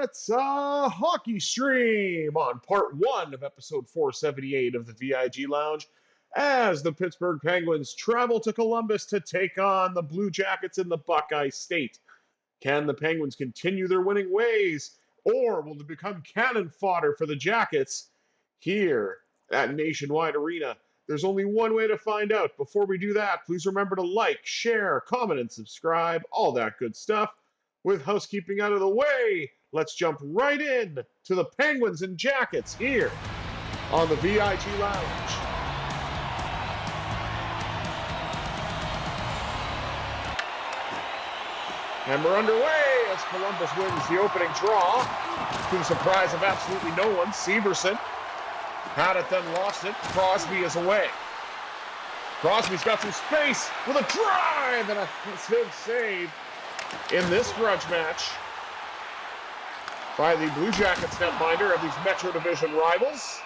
It's a hockey stream on part one of episode 478 of the VIG Lounge as the Pittsburgh Penguins travel to Columbus to take on the Blue Jackets in the Buckeye State. Can the Penguins continue their winning ways, or will they become cannon fodder for the Jackets here at Nationwide Arena? There's only one way to find out. Before we do that, please remember to like, share, comment, and subscribe, all that good stuff. With housekeeping out of the way, let's jump right in to the Penguins and Jackets here on the VIG Lounge. And we're underway as Columbus wins the opening draw. To the surprise of absolutely no one, Severson had it, then lost it. Crosby is away. Crosby's got some space with a drive and a big save in this grudge match by the Blue Jackets netminder of these Metro Division rivals.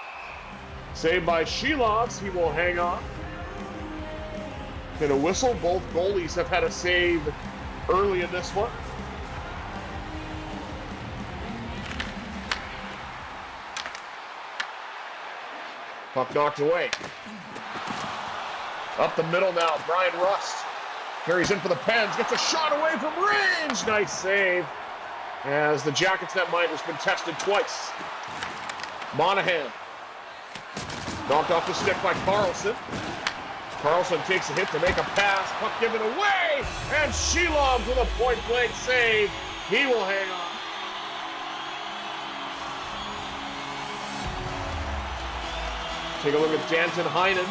Saved by Chinakhov. He will hang on. Get a whistle. Both goalies have had a save early in this one. Puck knocked away. Up the middle now, Brian Rust carries in for the Pens, gets a shot away from range. Nice save as the Jackets netminder's been tested twice. Monahan knocked off the stick by Carlson. Carlson takes a hit to make a pass. Puck given away, and Shelov with a point-blank save. He will hang on. Take a look at Danton Heinen,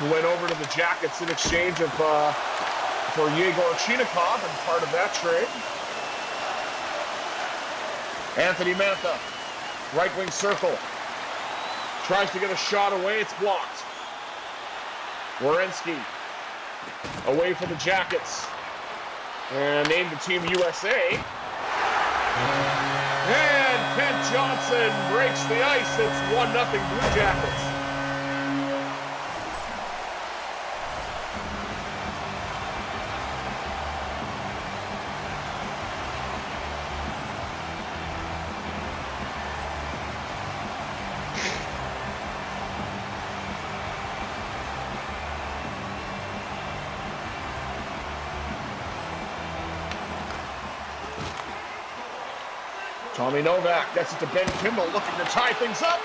who went over to the Jackets in exchange of for Yegor Chinakhov and part of that trade. Anthony Mantha, right wing circle. Tries to get a shot away, it's blocked. Werenski away from the Jackets and named the Team USA. And Kent Johnson breaks the ice. It's 1-0 Blue Jackets. Tommy Novak gets it to Ben Kimball, looking to tie things up.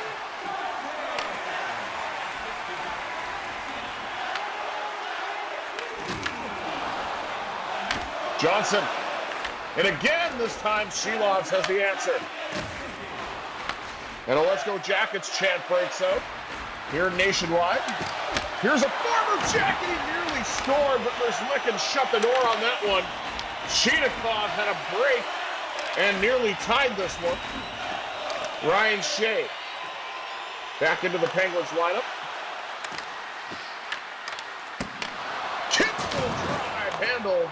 Johnson. And again, this time, Shelovs has the answer. And a Let's Go Jackets chant breaks out here nationwide. Here's a former Jacket. He nearly scored, but Merzlikins shut the door on that one. Chinakhov had a break and nearly tied this one. Ryan Shea back into the Penguins lineup. Kimball drive handled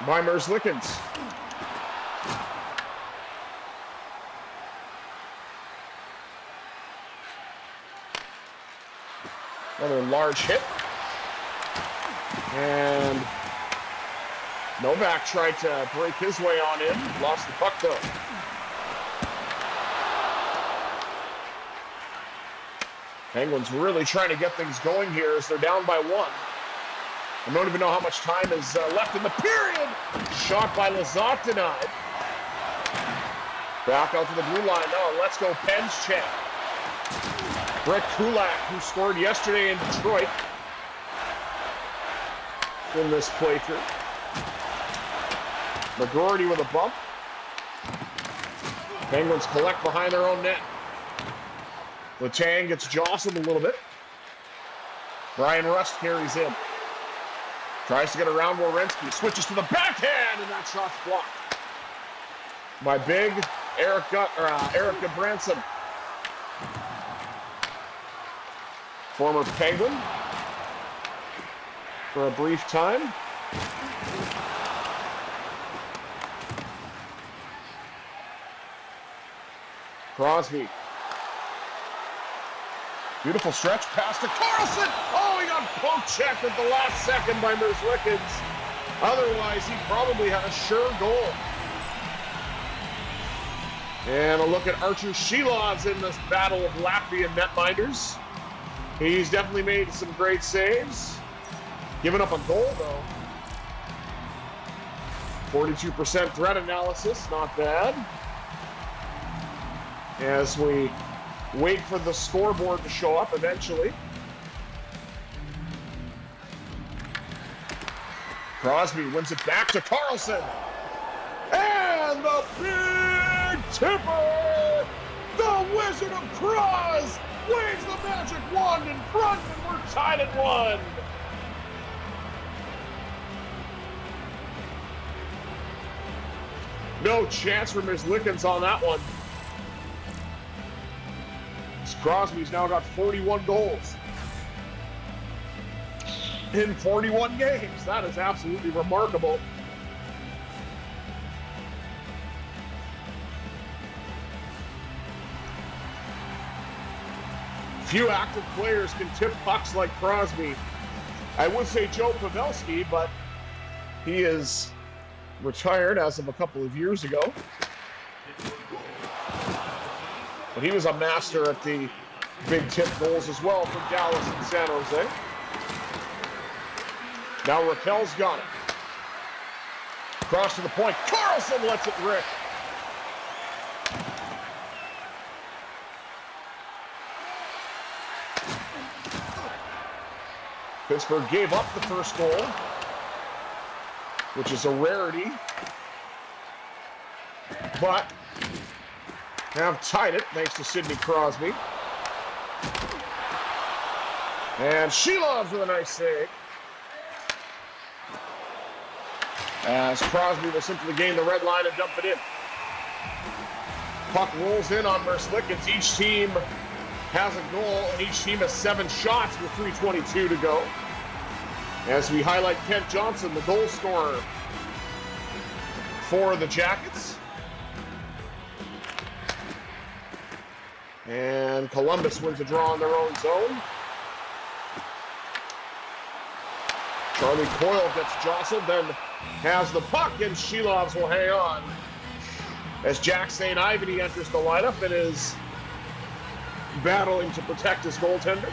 by Merzlikins. Another large hit. And Novak tried to break his way on in, lost the puck though. Penguins really trying to get things going here as they're down by one. I don't even know how much time is left in the period. Shot by Lizotte denied. Back out to the blue line now. Let's go Pens chant. Brett Kulak, who scored yesterday in Detroit in this playthrough. McGroarty with a bump. Penguins collect behind their own net. Letang gets jostled a little bit. Brian Rust carries in. Tries to get around Werenski. Switches to the backhand, and that shot's blocked by big Eric Goodbranson. Former Penguin for a brief time. Crosby Beautiful stretch pass to Carlson. Oh, he got poke checked at the last second by Merzlikins. Otherwise, he probably had a sure goal. And a look at Archer Shilovs in this battle of Latvian netminders. He's definitely made some great saves. Giving up a goal, though. 42% threat analysis, not bad. As we wait for the scoreboard to show up eventually. Crosby wins it back to Carlson. And the big tipper! The Wizard of Cross waves the magic wand in front, and we're tied at 1. No chance for Merzlikins on that one. Crosby's now got 41 goals in 41 games. That is absolutely remarkable. Few active players can tip pucks like Crosby. I would say Joe Pavelski, but he is retired as of a couple of years ago. But he was a master at the big tip goals as well from Dallas and San Jose. Now Raquel's got it. Cross to the point. Carlson lets it rip. Pittsburgh gave up the first goal, which is a rarity. But have tied it thanks to Sidney Crosby. And Shilovs with a nice save. As Crosby will simply gain the red line and dump it in. Puck rolls in on Merzlikins. Each team has a goal, and each team has 7 shots with 3:22 to go. As we highlight Kent Johnson, the goal scorer for the Jackets. And Columbus wins a draw in their own zone. Charlie Coyle gets jostled, then has the puck, and Shilovs will hang on. As Jack St. Ivany enters the lineup and is battling to protect his goaltender.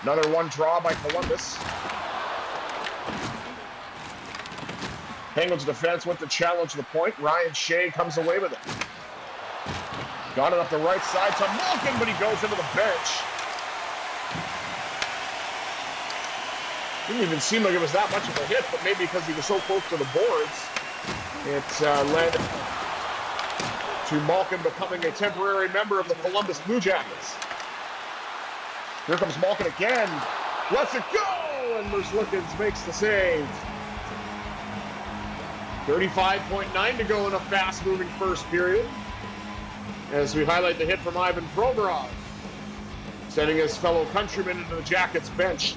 Another one draw by Columbus. Penguins defense went to challenge the point. Ryan Shea comes away with it. Got it up the right side to Malkin, but he goes into the bench. Didn't even seem like it was that much of a hit, but maybe because he was so close to the boards, it led to Malkin becoming a temporary member of the Columbus Blue Jackets. Here comes Malkin again. Lets it go, and Merzlikins makes the save. 35.9 to go in a fast-moving first period. As we highlight the hit from Ivan Provorov, sending his fellow countrymen into the Jackets bench.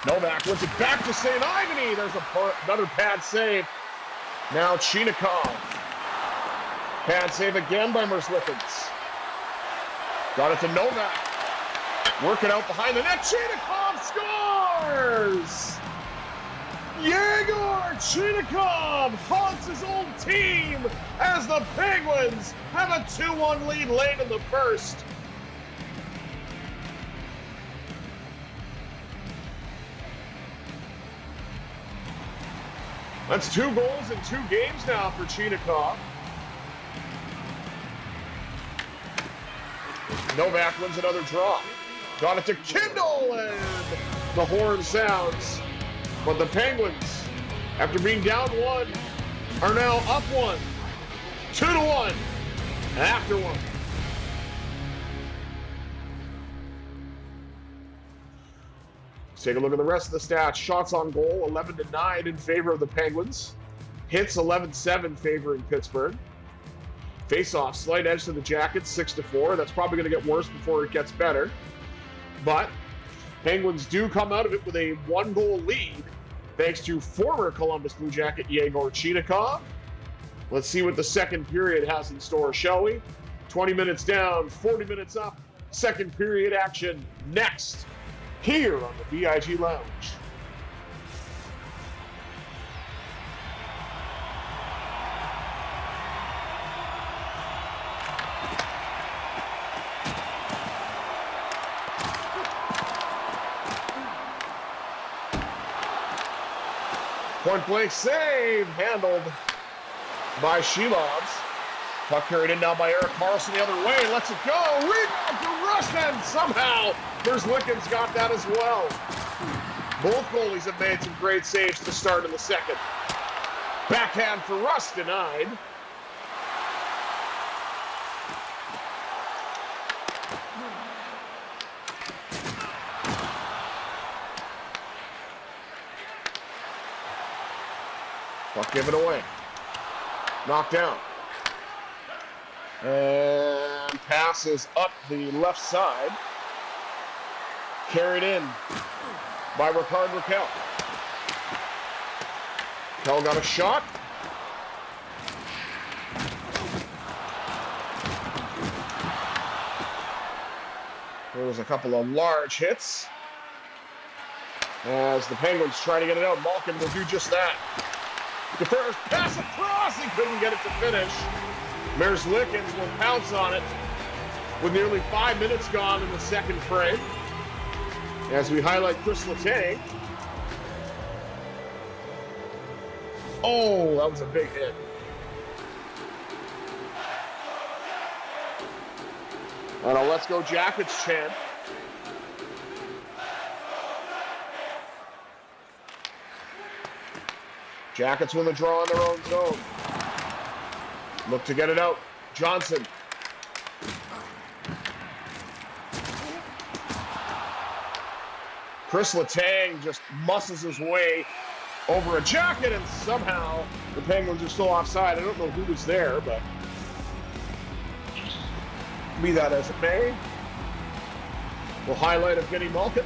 Novak wins it back to St. Ivany. There's another pad save. Now Chinakhov. Pad save again by Merzlikins. Got it to Novak. Work it out behind the net. Chinakhov scores! Yegor Chinakhov haunts his old team as the Penguins have a 2-1 lead late in the first. That's 2 goals in 2 games now for Chinakhov. Novak wins another draw. Got it to Kindle, and the horn sounds. But the Penguins, after being down 1, are now up 1. 2-1 after 1. Let's take a look at the rest of the stats. Shots on goal, 11-9 in favor of the Penguins. Hits, 11-7 favoring Pittsburgh. Face-off, slight edge to the Jackets, 6-4. That's probably going to get worse before it gets better. But Penguins do come out of it with a 1-goal lead, thanks to former Columbus Blue Jacket Yegor Chinakhov. Let's see what the second period has in store, shall we? 20 minutes down, 40 minutes up. Second period action next, here on the VIG Lounge. Point blank save, handled by Shilovs. Puck carried in now by Eric Carlson the other way, lets it go. Rebound for Rustin. Somehow, Merzlikins got that as well. Both goalies have made some great saves to start in the second. Backhand for Rust, denied. Puck given away. Knocked down. And passes up the left side. Carried in by Ricard Raquel. Raquel got a shot. There was a couple of large hits. As the Penguins try to get it out, Malkin will do just that. The first pass across, he couldn't get it to finish. Merzlikins will pounce on it with nearly 5 minutes gone in the second frame. As we highlight Chris Letang. Oh, that was a big hit. And a Let's Go Jackets chant. Jackets with a draw in their own zone. Look to get it out. Johnson. Chris Letang just muscles his way over a Jacket, and somehow the Penguins are still offside. I don't know who was there, but be that as it may. We'll highlight Evgeny Malkin.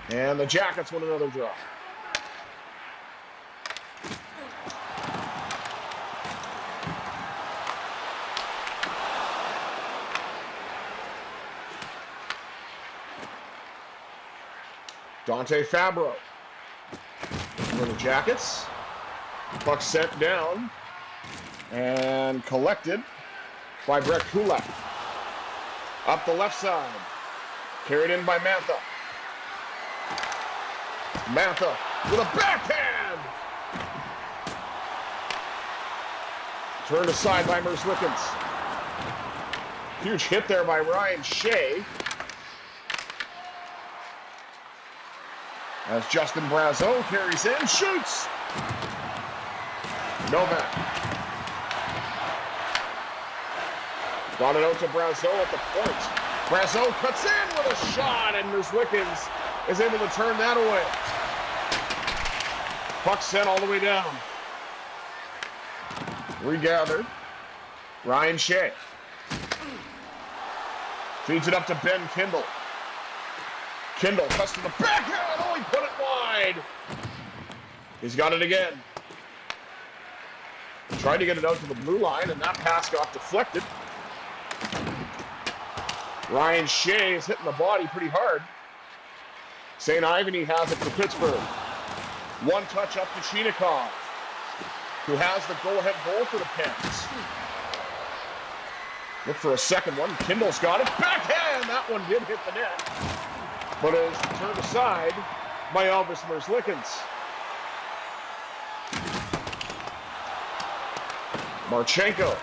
And the Jackets win another draw. Dante Fabro for the Jackets. Puck sent down and collected by Brett Kulak. Up the left side. Carried in by Mantha. Mantha with a backhand. Turned aside by Merzlikins. Huge hit there by Ryan Shea. As Justin Brazeau carries in, shoots. Novak. Got it out to Brazeau at the point. Brazeau cuts in with a shot, and Merzlikins is able to turn that away. Puck sent all the way down. Regathered. Ryan Shea. Feeds it up to Ben Kindle. Kindle cuts to the backhand. Oh, he put it wide. He's got it again. He tried to get it out to the blue line, and that pass got deflected. Ryan Shea is hitting the body pretty hard. St. Ivany has it for Pittsburgh. One touch up to Chinakhov, who has the go-ahead goal for the Pens. Look for a second one. Kindle's got it. Backhand! That one did hit the net. But is turned aside by Elvis Merzlikins. Marchenko.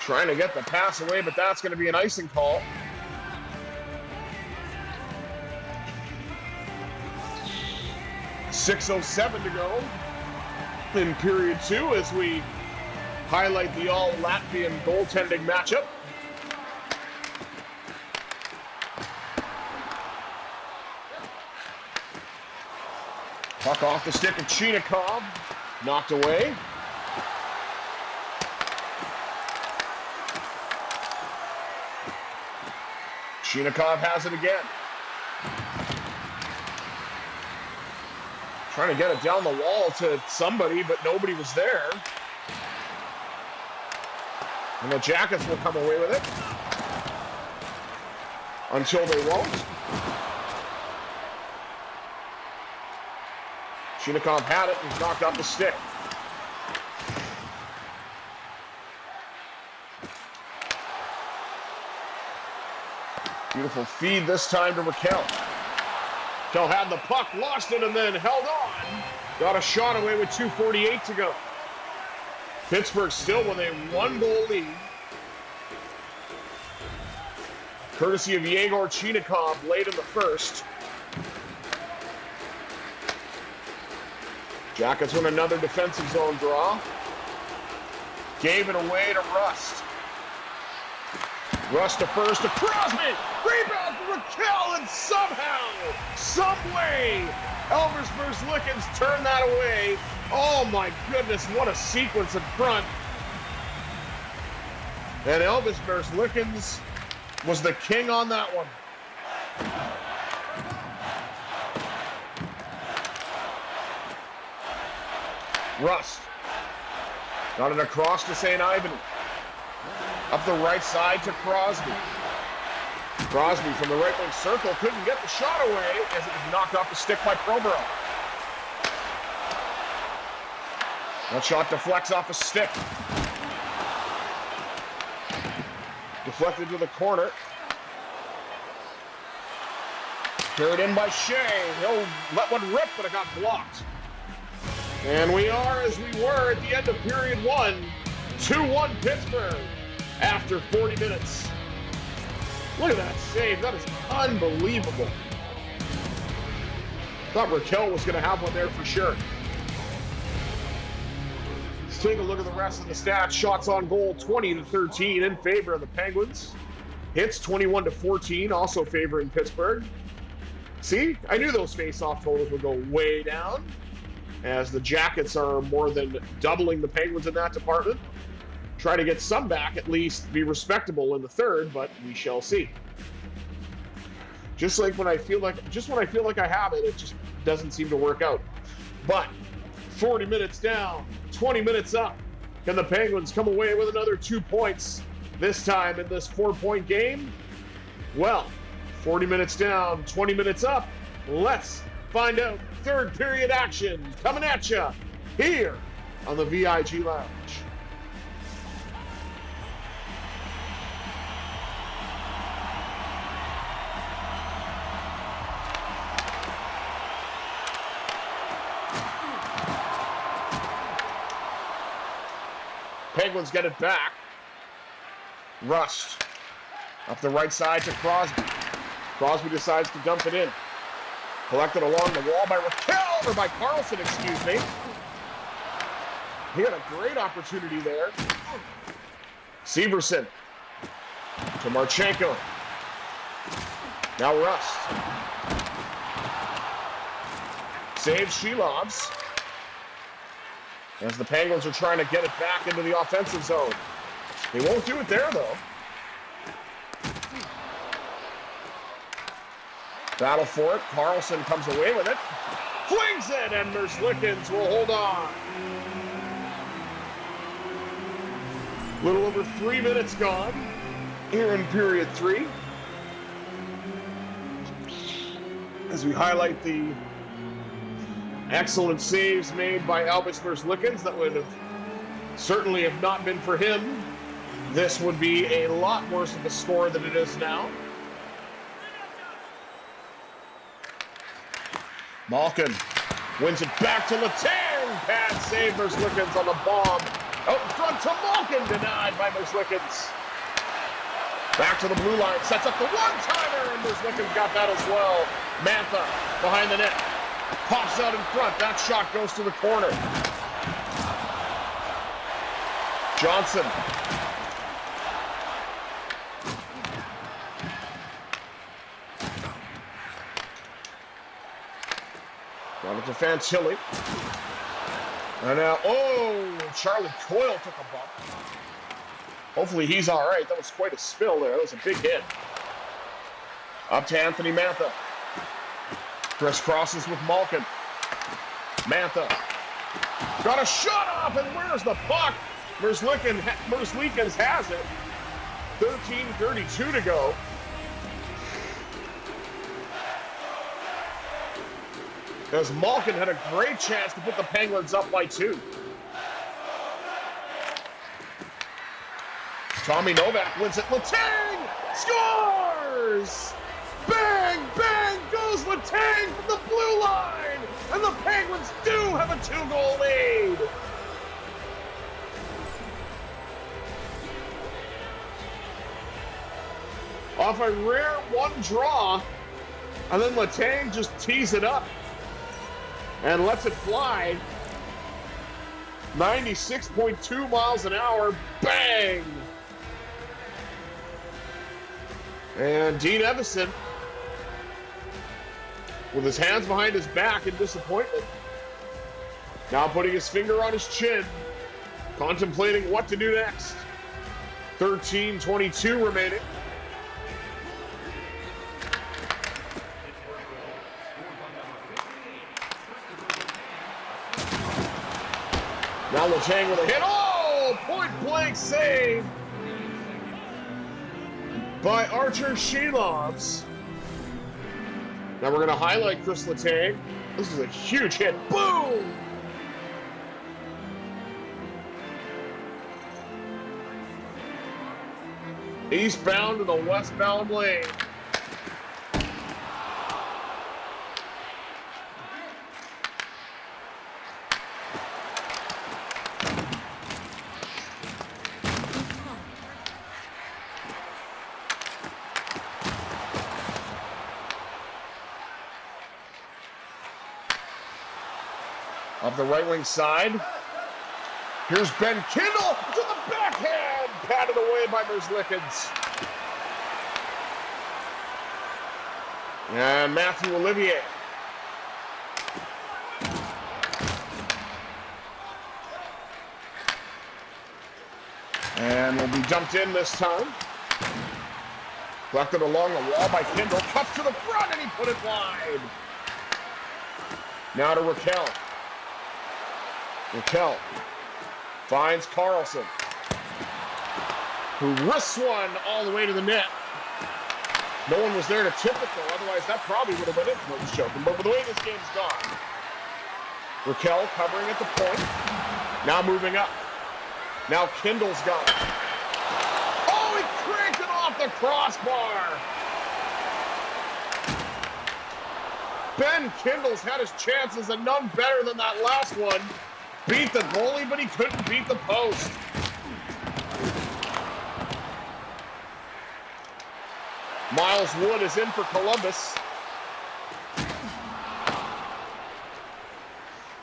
Trying to get the pass away, but that's going to be an icing call. .6:07 to go in period two as we highlight the all-Latvian goaltending matchup. Puck off the stick of Chinakhov. Knocked away. Chinakhov has it again. Trying to get it down the wall to somebody, but nobody was there. And the Jackets will come away with it. Until they won't. Chinakhov had it and knocked off the stick. Beautiful feed this time to Raquel. Raquel had the puck, lost it, and then held on. Got a shot away with 2:48 to go. Pittsburgh still with a 1-goal lead. Courtesy of Yegor Chinakhov late in the first. Jackets win another defensive zone draw. Gave it away to Rust. Rust to first to Crosby. Rebound for Raquel, and somehow, some way, Elvis Merzlikins turned that away. Oh my goodness, what a sequence in front. And Elvis Merzlikins was the king on that one. Rust got it across to St. Ivan. Up the right side to Crosby. Crosby from the right wing circle couldn't get the shot away as it was knocked off the stick by Proborough. That shot deflects off a stick. Deflected to the corner. Carried in by Shea. He'll let one rip, but it got blocked. And we are as we were at the end of period one. 2-1 Pittsburgh after 40 minutes. Look at that save. That is unbelievable. Thought Raquel was going to have one there for sure. Let's take a look at the rest of the stats. Shots on goal, 20-13 in favor of the Penguins. Hits, 21-14, also favoring Pittsburgh. See, I knew those face-off totals would go way down, as the Jackets are more than doubling the Penguins in that department. Try to get some back, at least be respectable in the third, but we shall see. Just when I feel like I have it, it just doesn't seem to work out. But 40 minutes down, 20 minutes up. Can the Penguins come away with another 2 points this time in this 4-point game? Well, 40 minutes down, 20 minutes up. Let's find out. Third period action coming at you here on the VIG Lounge. Penguins get it back. Rust up the right side to Crosby. Crosby decides to dump it in. Collected along the wall by Carlson, excuse me. He had a great opportunity there. Severson to Marchenko. Now Rust. Saves Shilovs. As the Penguins are trying to get it back into the offensive zone. They won't do it there, though. Battle for it. Carlson comes away with it. Flings it, and Merzlikins will hold on. A little over 3 minutes gone here in period 3. As we highlight the excellent saves made by Elvis Merzlikins that would have certainly have not been for him, this would be a lot worse of a score than it is now. Malkin wins it back to Letang. Pad save Merzlikins on the bomb. Out in front to Malkin, denied by Merzlikins. Back to the blue line, sets up the one-timer, and Merzlikins got that as well. Mantha behind the net. Pops out in front. That shot goes to the corner. Johnson. Got it Up to Fantilli. And now, Charlie Coyle took a bump. Hopefully he's all right. That was quite a spill there. That was a big hit. Up to Anthony Mantha. Chris crosses with Malkin. Mantha. Got a shot off, and where's the puck? Merzlikins has it. 13:32 to go. As Malkin had a great chance to put the Penguins up by 2. Tommy Novak wins it. Letang scores! Bang, bang goes Letang from the blue line! And the Penguins do have a 2-goal lead! Off a rare one draw, and then Letang just tees it up and lets it fly. 96.2 miles an hour. Bang! And Dean Evison, with his hands behind his back in disappointment, now putting his finger on his chin, contemplating what to do next. 13:22 remaining. Now Letang with a hit. Oh, point-blank save by Archer Shilovs. Now we're going to highlight Chris Letang. This is a huge hit. Boom! Eastbound to the westbound lane. Up the right wing side. Here's Ben Kindle to the backhand. Patted away by Merzlikins. And Matthew Olivier. And will be dumped in this time. Collected along the wall by Kindle. Cuts to the front and he put it wide. Now to Raquel. Raquel finds Carlson, who wrists one all the way to the net. No one was there to tip it, though. Otherwise, that probably would have went into the choking. But with the way this game's gone, Raquel covering at the point. Now moving up. Now Kindle's got it. Oh, he cranked it off the crossbar. Ben Kindle's had his chances and none better than that last one. Beat the goalie, but he couldn't beat the post. Miles Wood is in for Columbus.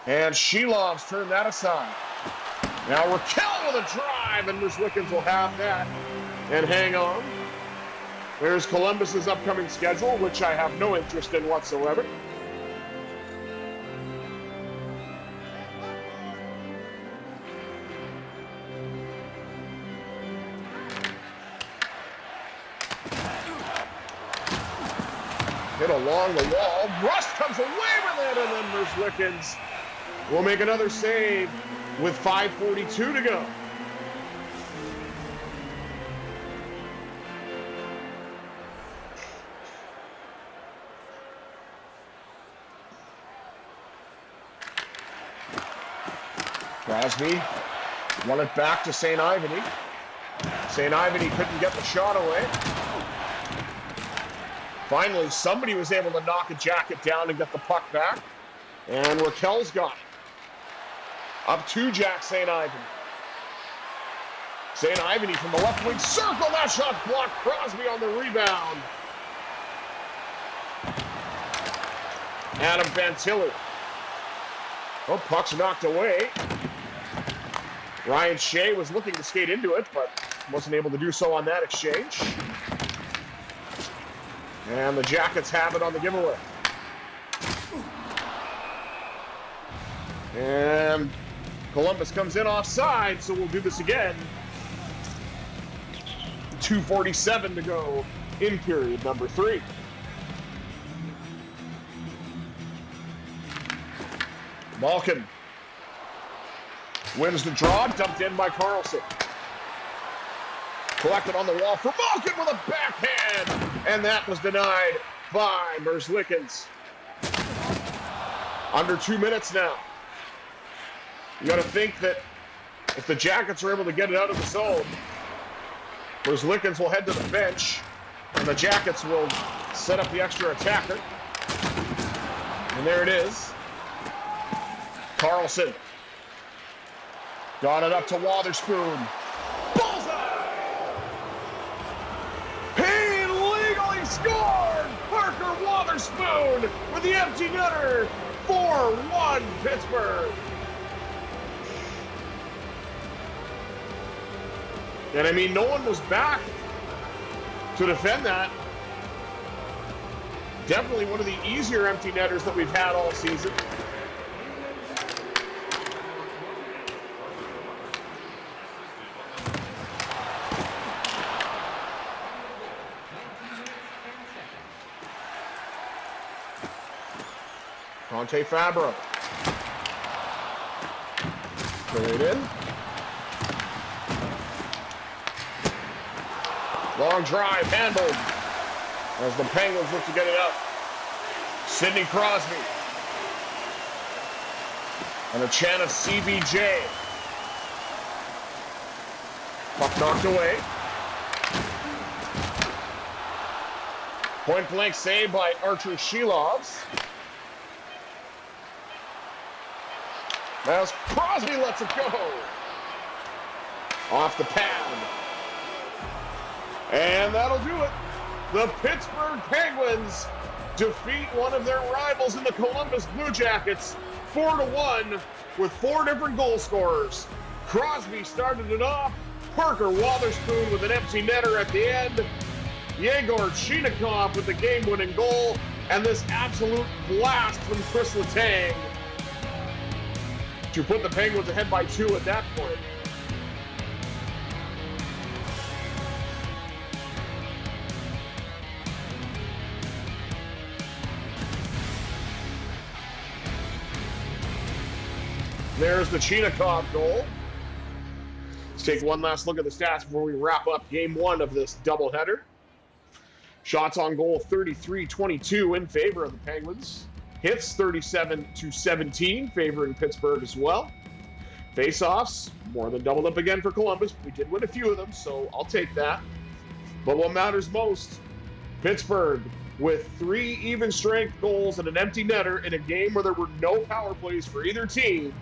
And Shilovs turned that aside. Now Raquel with a drive, and Merzlikins will have that and hang on. There's Columbus's upcoming schedule, which I have no interest in whatsoever. Hit along the wall. Rust comes away with it, and then Merzlikins will make another save with 5:42 to go. Crosby won it back to St. Ivany. St. Ivany couldn't get the shot away. Finally, somebody was able to knock a jacket down and get the puck back. And Raquel's got it. Up to Jack St. Ivany. St. Ivany from the left wing circle. That shot blocked. Crosby on the rebound. Adam Fantilli. Oh, puck's knocked away. Ryan Shea was looking to skate into it, but wasn't able to do so on that exchange. And the Jackets have it on the giveaway. And Columbus comes in offside, so we'll do this again. 2:47 to go in period number 3. Malkin wins the draw, dumped in by Carlson. Collected on the wall for Malkin with a backhand, and that was denied by Merzlikins. Under 2 minutes now. You got to think that if the Jackets are able to get it out of the zone, Merzlikins will head to the bench, and the Jackets will set up the extra attacker. And there it is. Carlson got it up to Wotherspoon. Bullseye! He legally scored! Parker Wotherspoon with the empty netter. 4-1 Pittsburgh. And I mean, no one was back to defend that. Definitely one of the easier empty netters that we've had all season. Conte Fabro. Straight in. Long drive, handled as the Penguins look to get it up. Sidney Crosby. And a chant of CBJ. Puck knocked away. Point blank save by Archer Shilovs. As Crosby lets it go. Off the pad. And that'll do it. The Pittsburgh Penguins defeat one of their rivals in the Columbus Blue Jackets 4-1 with 4 different goal scorers. Crosby started it off. Parker Wotherspoon with an empty netter at the end. Yegor Chinakhov with the game-winning goal. And this absolute blast from Chris Letang to put the Penguins ahead by 2 at that point. There's the Chinakhov goal. Let's take one last look at the stats before we wrap up game 1 of this doubleheader. Shots on goal 33-22 in favor of the Penguins. Hits 37-17, favoring Pittsburgh as well. Face-offs, more than doubled up again for Columbus. We did win a few of them, so I'll take that. But what matters most, Pittsburgh with 3 even-strength goals and an empty netter in a game where there were no power plays for either team,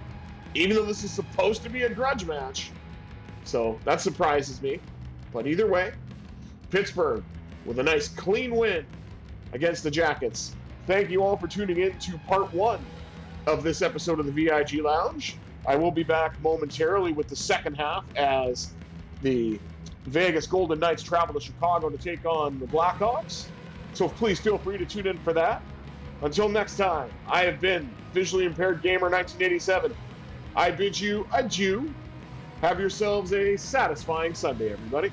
even though this is supposed to be a grudge match. So that surprises me. But either way, Pittsburgh with a nice clean win against the Jackets. Thank you all for tuning in to part 1 of this episode of the VIG Lounge. I will be back momentarily with the second half as the Vegas Golden Knights travel to Chicago to take on the Blackhawks. So please feel free to tune in for that. Until next time, I have been Visually Impaired Gamer 1987. I bid you adieu. Have yourselves a satisfying Sunday, everybody.